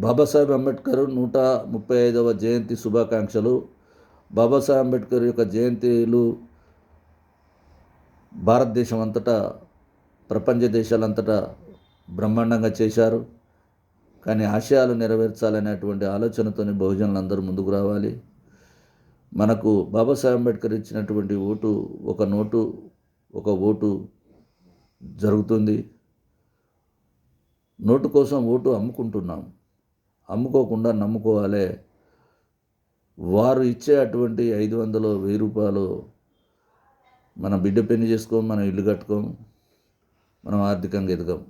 బాబాసాహెబ్ అంబేద్కర్ 135వ జయంతి శుభాకాంక్షలు. బాబాసాహెబ్ అంబేద్కర్ యొక్క జయంతిలు భారతదేశం అంతటా, ప్రపంచ దేశాలంతటా బ్రహ్మాండంగా చేశారు. కానీ ఆశయాలు నెరవేర్చాలనేటువంటి ఆలోచనతోని బహుజనులందరూ ముందుకు రావాలి. మనకు బాబాసాహెబ్ అంబేద్కర్ ఇచ్చినటువంటి ఓటు, ఒక నోటు ఒక ఓటు జరుగుతుంది. నోటు కోసం ఓటు అమ్ముకుంటున్నాం. అమ్ముకోకుండా నమ్ముకోవాలి. వారు ఇచ్చే అటువంటి 500 1000 మన బిడ్డ పెళ్లి చేసుకోం, మనం ఇల్లు కట్టుకోం, మనం ఆర్థికంగా ఎదగం.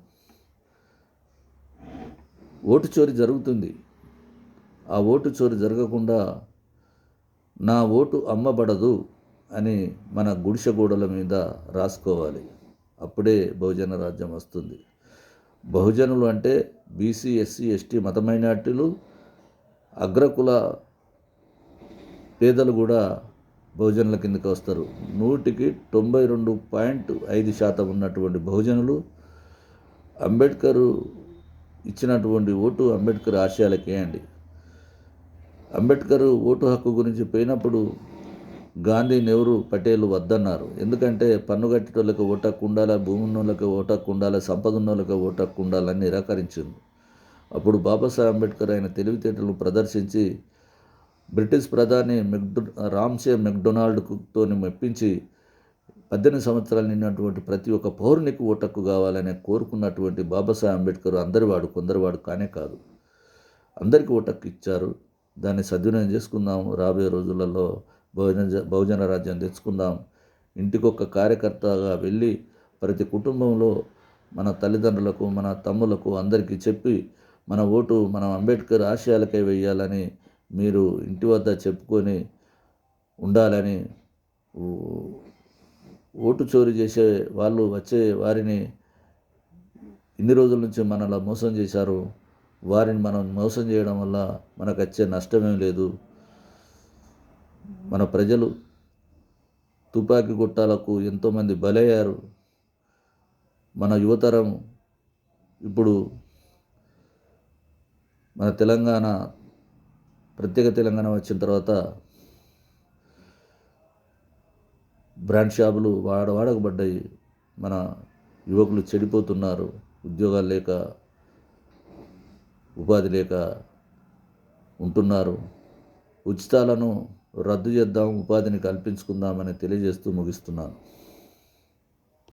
ఓటు చోరీ జరుగుతుంది. ఆ ఓటు చోరీ జరగకుండా నా ఓటు అమ్మబడదు అని మన గుడిసె గోడల మీద రాసుకోవాలి. అప్పుడే బహుజన రాజ్యం వస్తుంది. బహుజనులు అంటే బీసీ, ఎస్సీ, ఎస్టీ, మత మైనార్టీలు, అగ్రకుల పేదలు కూడా బహుజనుల కిందకి వస్తారు. 100కి 92.5% ఉన్నటువంటి బహుజనులు అంబేద్కర్ ఇచ్చినటువంటి ఓటు అంబేద్కర్ ఆశయాలకి వేయండి. అంబేద్కర్ ఓటు హక్కు గురించి పోయినప్పుడు గాంధీ, నెహ్రూ, పటేల్ వద్దన్నారు. ఎందుకంటే పన్ను కట్టేటోళ్ళకి ఓటు హక్కు ఉండాలి, భూమి ఉన్నోళ్ళకి ఓటు హక్కు ఉండాలి, సంపద ఉన్నోళ్ళకి ఓటు హక్కు ఉండాలని నిరాకరించింది. అప్పుడు బాబాసాహెబ్ అంబేద్కర్ ఆయన తెలివితేటలు ప్రదర్శించి బ్రిటిష్ ప్రధాని రామ్సే మెక్డొనాల్డ్తో మెప్పించి 18 సంవత్సరాలు నిన్నటువంటి ప్రతి ఒక్క పౌరునికి ఓటు హక్కు కావాలని కోరుకున్నటువంటి బాబాసాహెబ్ అంబేద్కర్ అందరివాడు, కొందరివాడు కానే కాదు, అందరికీ ఓటు హక్కు ఇచ్చారు. దాన్ని సద్వినియోగం చేసుకుందాం. రాబోయే రోజులలో బహుజన రాజ్యం తెచ్చుకుందాం. ఇంటికొక కార్యకర్తగా వెళ్ళి ప్రతి కుటుంబంలో మన తల్లిదండ్రులకు, మన తమ్ములకు అందరికీ చెప్పి మన ఓటు మనం అంబేద్కర్ ఆశయాలకై వేయాలని మీరు ఇంటి వద్ద చెప్పుకొని ఉండాలని, ఓటు చోరీ చేసే వాళ్ళు వచ్చే వారిని ఇన్ని రోజుల నుంచి మనలా మోసం చేశారు. వారిని మనం మోసం చేయడం వల్ల మనకు వచ్చే నష్టమేం లేదు. మన ప్రజలు తుపాకీ గుట్టాలకు ఎంతోమంది బలయ్యారు. మన యువతరం ఇప్పుడు మన తెలంగాణ, ప్రత్యేక తెలంగాణ వచ్చిన తర్వాత బ్రాండ్ షాపులు వాడకబడ్డాయి. మన యువకులు చెడిపోతున్నారు. ఉద్యోగాలు లేక, ఉపాధి లేక ఉంటున్నారు. ఉచితాలను రద్దు చేద్దాం, ఉపాధిని కల్పించుకుందామని తెలియజేస్తూ ముగిస్తున్నాను.